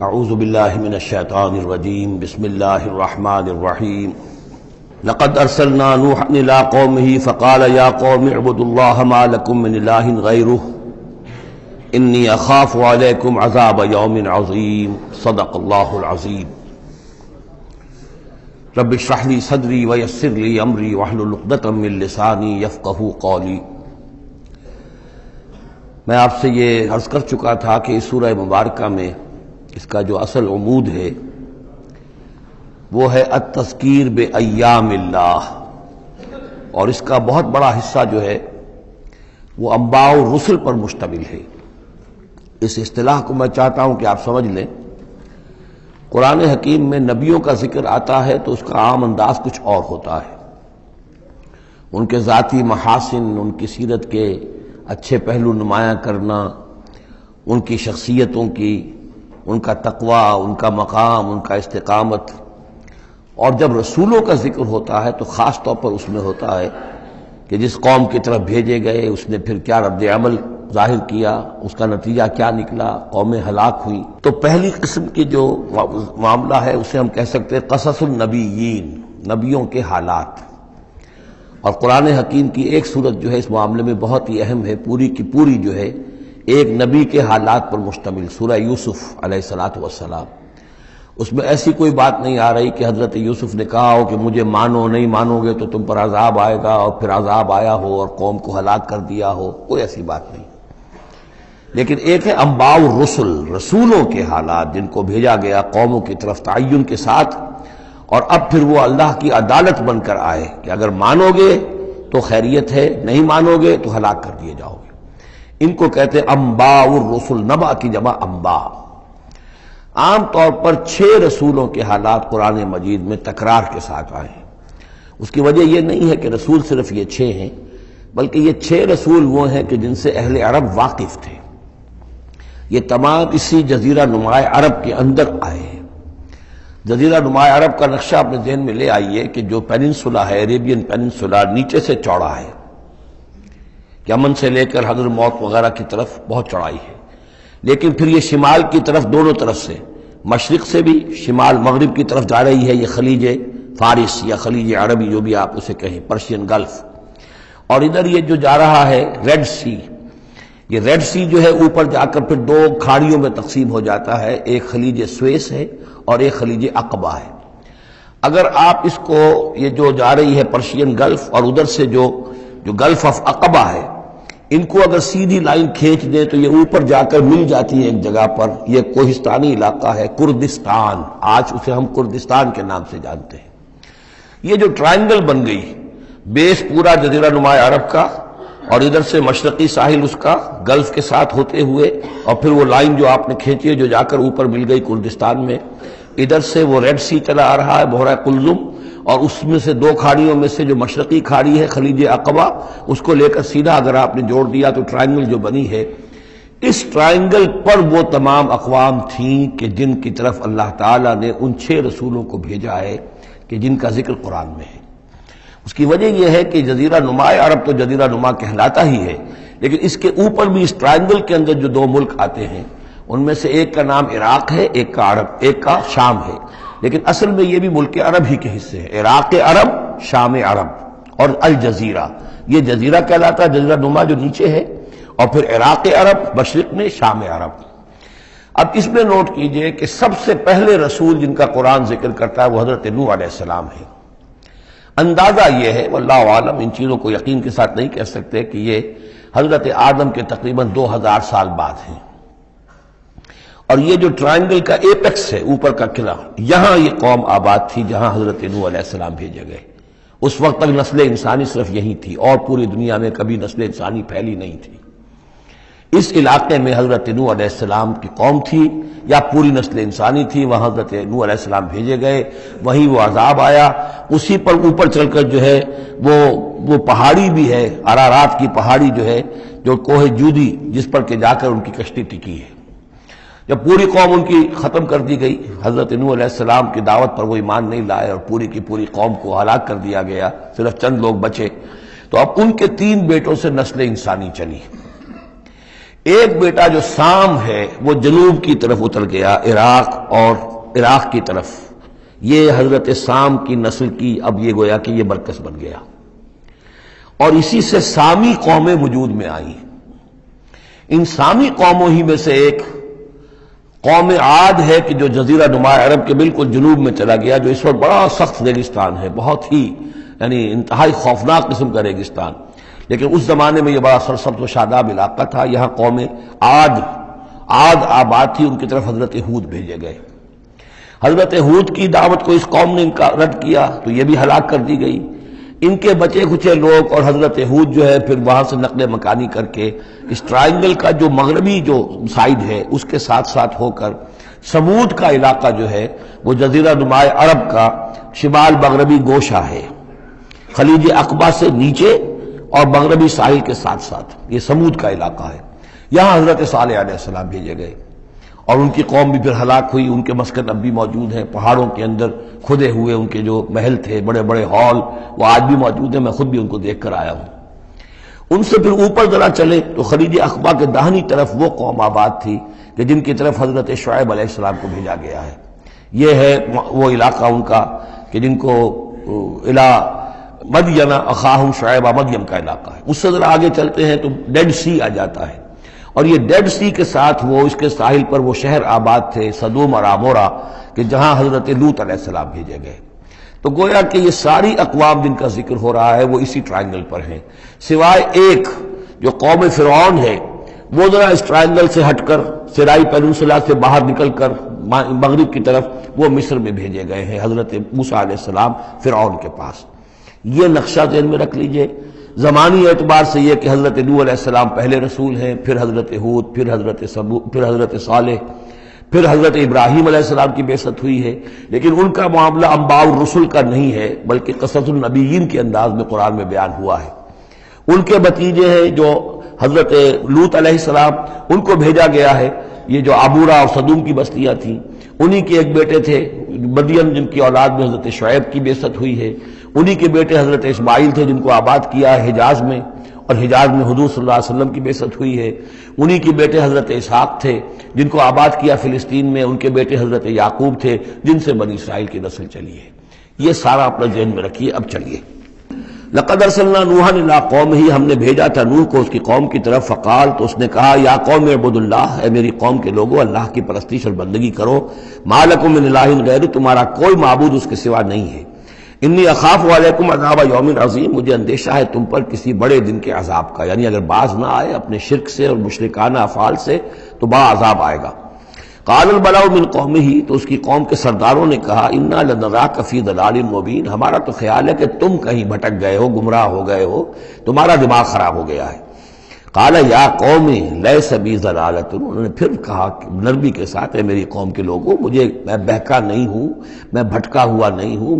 اعوذ باللہ من الشیطان الرجیم بسم اللہ الرحمن الرحیم لقد ارسلنا نوحا الى قومه فقال یا قوم اعبدوا اللہ ما لکم من الہ غیرہ انی اخاف علیکم عذاب یوم عظیم صدق اللہ العظیم رب اشرح لی صدری ویسر لی امری واحلل عقدۃ من لسانی یفقہوا قولی۔ میں آپ سے یہ عرض کر چکا تھا کہ اس سورہ مبارکہ میں اس کا جو اصل عمود ہے وہ ہے التذکیر بایام اللہ، اور اس کا بہت بڑا حصہ جو ہے وہ انباء الرسل پر مشتمل ہے۔ اس اصطلاح کو میں چاہتا ہوں کہ آپ سمجھ لیں۔ قرآن حکیم میں نبیوں کا ذکر آتا ہے تو اس کا عام انداز کچھ اور ہوتا ہے، ان کے ذاتی محاسن، ان کی سیرت کے اچھے پہلو نمایاں کرنا، ان کی شخصیتوں کی، ان کا تقوی، ان کا مقام، ان کا استقامت۔ اور جب رسولوں کا ذکر ہوتا ہے تو خاص طور پر اس میں ہوتا ہے کہ جس قوم کی طرف بھیجے گئے اس نے پھر کیا رد عمل ظاہر کیا، اس کا نتیجہ کیا نکلا، قومیں ہلاک ہوئی۔ تو پہلی قسم کی جو معاملہ ہے اسے ہم کہہ سکتے ہیں قصص النبیین، نبیوں کے حالات۔ اور قرآن حکیم کی ایک صورت جو ہے اس معاملے میں بہت ہی اہم ہے، پوری کی پوری جو ہے ایک نبی کے حالات پر مشتمل، سورہ یوسف علیہ الصلوۃ والسلام۔ اس میں ایسی کوئی بات نہیں آ رہی کہ حضرت یوسف نے کہا ہو کہ مجھے مانو، نہیں مانو گے تو تم پر عذاب آئے گا، اور پھر عذاب آیا ہو اور قوم کو ہلاک کر دیا ہو، کوئی ایسی بات نہیں۔ لیکن ایک ہے انباء الرسل، رسولوں کے حالات جن کو بھیجا گیا قوموں کی طرف تعین کے ساتھ، اور اب پھر وہ اللہ کی عدالت بن کر آئے کہ اگر مانو گے تو خیریت ہے، نہیں مانو گے تو ہلاک کر دیے جاؤ گے۔ ان کو کہتے ہیں انباء الرسل، نبا کی جمع انباء۔ عام طور پر 6 رسولوں کے حالات قرآن مجید میں تکرار کے ساتھ آئے ہیں۔ اس کی وجہ یہ نہیں ہے کہ رسول صرف یہ 6 ہیں، بلکہ یہ 6 رسول وہ ہیں کہ جن سے اہل عرب واقف تھے۔ یہ تمام اسی جزیرہ نماء عرب کے اندر آئے ہیں۔ جزیرہ نماء عرب کا نقشہ اپنے ذہن میں لے آئیے کہ جو پیننسولا ہے، عربین پیننسولا، نیچے سے چوڑا ہے، یمن سے لے کر حضر موت وغیرہ کی طرف بہت چوڑائی ہے، لیکن پھر یہ شمال کی طرف دونوں طرف سے، مشرق سے بھی شمال مغرب کی طرف جا رہی ہے، یہ خلیج فارس یا خلیج عربی جو بھی آپ اسے کہیں، پرشین گلف۔ اور ادھر یہ جو جا رہا ہے ریڈ سی، یہ ریڈ سی جو ہے اوپر جا کر پھر 2 کھاڑیوں میں تقسیم ہو جاتا ہے، ایک خلیج سویس ہے اور ایک خلیج عقبہ ہے۔ اگر آپ اس کو، یہ جو جا رہی ہے پرشین گلف اور ادھر سے جو گلف آف عقبہ ہے، ان کو اگر سیدھی لائن کھینچ دیں تو یہ اوپر جا کر مل جاتی ہے ایک جگہ پر۔ یہ کوہستانی علاقہ ہے، کردستان، آج اسے ہم کردستان کے نام سے جانتے ہیں۔ یہ جو ٹرائنگل بن گئی، بیس پورا جزیرہ نماء عرب کا، اور ادھر سے مشرقی ساحل اس کا گلف کے ساتھ ہوتے ہوئے، اور پھر وہ لائن جو آپ نے کھینچی ہے جو جا کر اوپر مل گئی کردستان میں، ادھر سے وہ ریڈ سی چلا آ رہا ہے، بحیرہ قلزم، اور اس میں سے 2 کھاڑیوں میں سے جو مشرقی کھاڑی ہے خلیج عقبہ، اس کو لے کر سیدھا اگر آپ نے جوڑ دیا تو ٹرائنگل جو بنی ہے، اس ٹرائنگل پر وہ تمام اقوام تھیں کہ جن کی طرف اللہ تعالیٰ نے ان 6 رسولوں کو بھیجا ہے کہ جن کا ذکر قرآن میں ہے۔ اس کی وجہ یہ ہے کہ جزیرہ نماء عرب تو جزیرہ نما کہلاتا ہی ہے، لیکن اس کے اوپر بھی اس ٹرائنگل کے اندر جو 2 ملک آتے ہیں ان میں سے ایک کا نام عراق ہے، ایک کا عرب، ایک کا شام ہے، لیکن اصل میں یہ بھی ملک عرب ہی کے حصے ہیں، عراق عرب، شام عرب، اور الجزیرہ، یہ جزیرہ کہلاتا ہے، جزیرہ نما جو نیچے ہے، اور پھر عراق عرب مشرق میں، شام عرب۔ اب اس میں نوٹ کیجئے کہ سب سے پہلے رسول جن کا قرآن ذکر کرتا ہے وہ حضرت نوح علیہ السلام ہے۔ اندازہ یہ ہے، واللہ عالم، ان چیزوں کو یقین کے ساتھ نہیں کہہ سکتے، کہ یہ حضرت آدم کے تقریباً 2000 سال بعد ہیں۔ اور یہ جو ٹرائنگل کا ایپیکس ہے، اوپر کا قلعہ، یہاں یہ قوم آباد تھی جہاں حضرت نوح علیہ السلام بھیجے گئے۔ اس وقت تک نسل انسانی صرف یہی تھی، اور پوری دنیا میں کبھی نسل انسانی پھیلی نہیں تھی۔ اس علاقے میں حضرت نوح علیہ السلام کی قوم تھی، یا پوری نسل انسانی تھی، وہاں حضرت نوح علیہ السلام بھیجے گئے، وہیں وہ عذاب آیا۔ اسی پر اوپر چل کر جو ہے وہ پہاڑی بھی ہے، ارارات کی پہاڑی جو ہے، جو کوہ جودی، جس پر کہ جا کر ان کی کشتی ٹکی ہے۔ جب پوری قوم ان کی ختم کر دی گئی، حضرت نوح علیہ السلام کی دعوت پر وہ ایمان نہیں لائے اور پوری کی پوری قوم کو ہلاک کر دیا گیا، صرف چند لوگ بچے، تو اب ان کے 3 بیٹوں سے نسل انسانی چلی۔ ایک بیٹا جو سام ہے وہ جنوب کی طرف اتر گیا، عراق کی طرف. یہ حضرت سام کی نسل کی اب یہ گویا کہ یہ مرکز بن گیا، اور اسی سے سامی قومیں وجود میں آئیں. ان سامی قوموں ہی میں سے ایک قوم عاد ہے کہ جو جزیرہ نما عرب کے بالکل جنوب میں چلا گیا، جو اس وقت بڑا سخت ریگستان ہے، بہت ہی یعنی انتہائی خوفناک قسم کا ریگستان. لیکن اس زمانے میں یہ بڑا سرسبز و شاداب علاقہ تھا. یہاں قوم عاد آباد تھی، ان کی طرف حضرت ہود بھیجے گئے. حضرت ہود کی دعوت کو اس قوم نے رد کیا تو یہ بھی ہلاک کر دی گئی. ان کے بچے کچھ لوگ اور حضرت ہود جو ہے پھر وہاں سے نقل مکانی کر کے اس ٹرائنگل کا جو مغربی جو سائڈ ہے اس کے ساتھ ساتھ ہو کر سمود کا علاقہ جو ہے وہ جزیرہ نما عرب کا شمال مغربی گوشہ ہے، خلیج عقبہ سے نیچے اور مغربی ساحل کے ساتھ ساتھ یہ سمود کا علاقہ ہے. یہاں حضرت صالح علیہ السلام بھیجے گئے اور ان کی قوم بھی پھر ہلاک ہوئی. ان کے مسکن اب بھی موجود ہیں پہاڑوں کے اندر کھدے ہوئے، ان کے جو محل تھے بڑے بڑے ہال وہ آج بھی موجود ہیں. میں خود بھی ان کو دیکھ کر آیا ہوں. ان سے پھر اوپر ذرا چلے تو خلیج عقبہ کے داہنی طرف وہ قوم آباد تھی کہ جن کی طرف حضرت شعیب علیہ السلام کو بھیجا گیا ہے. یہ ہے وہ علاقہ ان کا کہ جن کو الی مدین اخاہم شعیب مدین کا علاقہ ہے. اس سے ذرا آگے چلتے ہیں تو ڈیڈ سی آ جاتا ہے، اور یہ ڈیڈ سی کے ساتھ وہ اس کے ساحل پر وہ شہر آباد تھے سدوم اور عمورہ کہ جہاں حضرت لوط علیہ السلام بھیجے گئے. تو گویا کہ یہ ساری اقوام جن کا ذکر ہو رہا ہے وہ اسی ٹرائنگل پر ہیں، سوائے ایک جو قوم فرعون ہے وہ ذرا اس ٹرائنگل سے ہٹ کر سرائی پیننسولا سے باہر نکل کر مغرب کی طرف وہ مصر میں بھیجے گئے ہیں حضرت موسیٰ علیہ السلام فرعون کے پاس. یہ نقشہ ذہن میں رکھ لیجئے. زمانی اعتبار سے یہ کہ حضرت نوح علیہ السلام پہلے رسول ہیں، پھر حضرت ہود، پھر حضرت صالح، پھر حضرت ابراہیم علیہ السلام کی بعثت ہوئی ہے. لیکن ان کا معاملہ انباء الرسل کا نہیں ہے بلکہ قصص النبیین کے انداز میں قرآن میں بیان ہوا ہے. ان کے بھتیجے ہیں جو حضرت لوط علیہ السلام، ان کو بھیجا گیا ہے. یہ جو عبورہ اور صدوم کی بستیاں تھیں انہی کے ایک بیٹے تھے مدین جن کی اولاد میں حضرت شعیب کی بعثت ہوئی ہے. انہی کے بیٹے حضرت اسماعیل تھے جن کو آباد کیا ہے حجاز میں، اور حجاز میں حضور صلی اللہ علیہ وسلم کی بعثت ہوئی ہے. انہی کے بیٹے حضرت اسحاق تھے جن کو آباد کیا فلسطین میں. ان کے بیٹے حضرت یعقوب تھے جن سے بنی اسرائیل کی نسل چلی ہے. یہ سارا اپنا ذہن میں رکھیے. اب چلیے، لقد ارسلنا نوحا الی قومہ، ہم نے بھیجا تھا نوح کو اس کی قوم کی طرف. فقال، تو اس نے کہا، یا قوم اعبدوا اللہ، اے میری قوم کے لوگوں اللہ کی پرستش اور بندگی کرو. ما لکم من الہ غیرہ، تمہارا کوئی معبود اس کے سوا نہیں ہے. انی اخاف علیکم عذاب یوم عظیم، مجھے اندیشہ ہے تم پر کسی بڑے دن کے عذاب کا. یعنی اگر باز نہ آئے اپنے شرک سے اور مشرکانہ افعال سے تو بڑا عذاب آئے گا. قال الملأ من قومہ، تو اس کی قوم کے سرداروں نے کہا، انا لنراک فی ضلال مبین، ہمارا تو خیال ہے کہ تم کہیں بھٹک گئے ہو، گمراہ ہو گئے ہو، تمہارا دماغ خراب ہو گیا ہے. قال یا قوم لیس بی ضلالۃ، انہوں نے پھر کہا نرمی کے ساتھ، اے میری قوم کے لوگوں، میں بہکا نہیں ہوں، میں بھٹکا ہوا نہیں ہوں،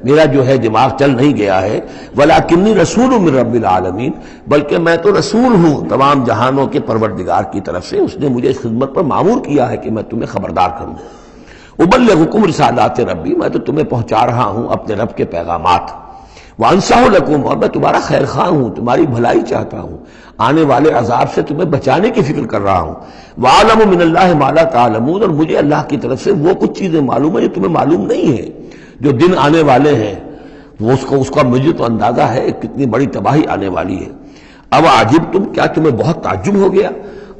میرا جو ہے دماغ چل نہیں گیا ہے. ولکنی رسول من رب العالمین، بلکہ میں تو رسول ہوں تمام جہانوں کے پروردگار کی طرف سے. اس نے مجھے اس خدمت پر مامور کیا ہے کہ میں تمہیں خبردار کروں. ابلغکم رسالات ربی، میں تو تمہیں پہنچا رہا ہوں اپنے رب کے پیغامات. وانصح لکم، اور میں تمہارا خیر خواہ ہوں، تمہاری بھلائی چاہتا ہوں، آنے والے عذاب سے تمہیں بچانے کی فکر کر رہا ہوں. وَأَعْلَمُ مِنَ اللَّهِ مَا لَا تَعْلَمُونَ، اور مجھے اللہ کی طرف سے وہ کچھ چیزیں معلوم ہیں جو تمہیں معلوم نہیں ہیں. جو دن آنے والے ہیں وہ اس کا مجھے تو اندازہ ہے کتنی بڑی تباہی آنے والی ہے. اب عجبتم، کیا تمہیں بہت تعجب ہو گیا،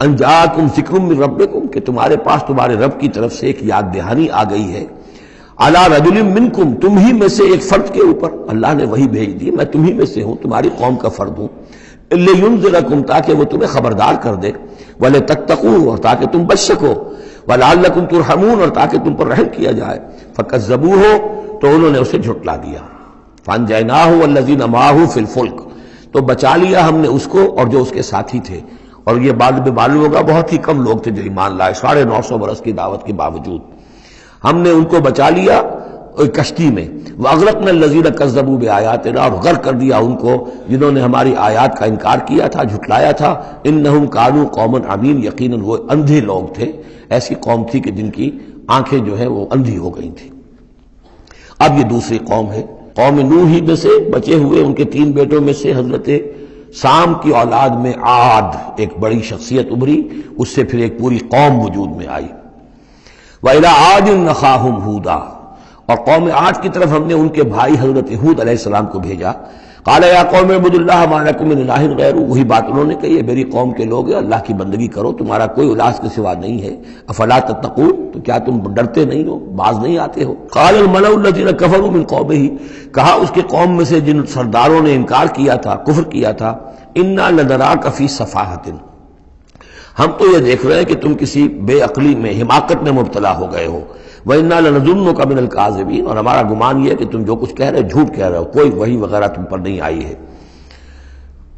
ان جاءکم ذکر من ربکم، کہ تمہارے پاس تمہارے رب کی طرف سے ایک یاد دہانی آ گئی ہے. علی رجل منکم، تم ہی میں سے ایک فرد کے اوپر اللہ نے وہی بھیج دی، میں تم ہی میں سے ہوں، تمہاری قوم کا فرد ہوں. لینذرکم، تاکہ وہ تمہیں خبردار کر دے. ولتتقوا، اور تاکہ تم بچ سکو. ولعلکم ترحمون، اور تاکہ تم پر رحم کیا جائے. فکذبوہ، تو انہوں نے اسے جھٹلا دیا. فانجیناہ والذین معہ فی الفلک، تو بچا لیا ہم نے اس کو اور جو اس کے ساتھی تھے. اور یہ بعد میں معلوم ہوگا بہت ہی کم لوگ تھے جو ایمان لائے 950 برس کی دعوت کے باوجود. ہم نے ان کو بچا لیا کشتی میں. وَأَغْرَقْنَا الَّذِينَ كَذَّبُوا بِآيَاتِنَا، اور غرق کر دیا ان کو جنہوں نے ہماری آیات کا انکار کیا تھا، جھٹلایا تھا. إِنَّهُمْ كَانُوا قَوْمًا عَمِينَ، یقیناً وہ اندھے لوگ تھے، ایسی قوم تھی کہ جن کی آنکھیں جو ہیں وہ اندھی ہو گئی تھیں. اب یہ دوسری قوم ہے، قوم نوح ہی میں سے بچے ہوئے ان کے 3 بیٹوں میں سے حضرت سام کی اولاد میں عاد ایک بڑی شخصیت ابھری، اس سے پھر ایک پوری قوم وجود میں آئی۔ وَإِلَىٰ عَادٍ أَخَاهُمْ هُودًا، اور قوم عاد کی طرف ہم نے ان کے بھائی حضرت ہود علیہ السلام کو بھیجا۔ قَالَ يَا قَوْمِ اعْبُدُوا اللَّهَ مَا لَكُم مِّنْ إِلَٰهٍ غَيْرُهُ، وہی بات انہوں نے کہی ہے، میری قوم کے لوگ اللہ کی بندگی کرو، تمہارا کوئی الہ کے سوا نہیں ہے۔ افلا تتقون، تو کیا تم ڈرتے نہیں ہو، باز نہیں آتے ہو؟ قال الملأ الذين كفروا من قومه، کہا اس کے قوم میں سے جن سرداروں نے انکار کیا تھا، کفر کیا تھا، انا لنراک فی صفاحۃ، ہم تو یہ دیکھ رہے ہیں کہ تم کسی بے عقلی میں، حماقت میں مبتلا ہو گئے ہو۔ وَإِنَّا لَنَظُنُّكَ مِنَ الْكَاذِبِينَ، اور ہمارا گمان یہ ہے کہ تم جو کچھ کہہ رہے ہو جھوٹ کہہ رہے ہو، کوئی وحی وغیرہ تم پر نہیں آئی ہے۔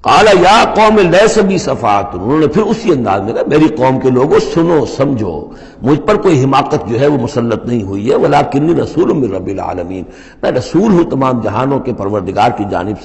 قَالَ يَا قَوْمِ لَيْسَ بِي صَفَاحَةٌ، انہوں نے پھر اسی انداز میں کہا میری قوم کے لوگوں سنو سمجھو، مجھ پر کوئی حماقت جو ہے وہ مسلط نہیں ہوئی ہے، وَلَٰكِنِّي رَسُولٌ مِّن رَّبِّ الْعَالَمِينَ، میں رسول ہوں تمام جہانوں کے پروردگار کی جانب سے۔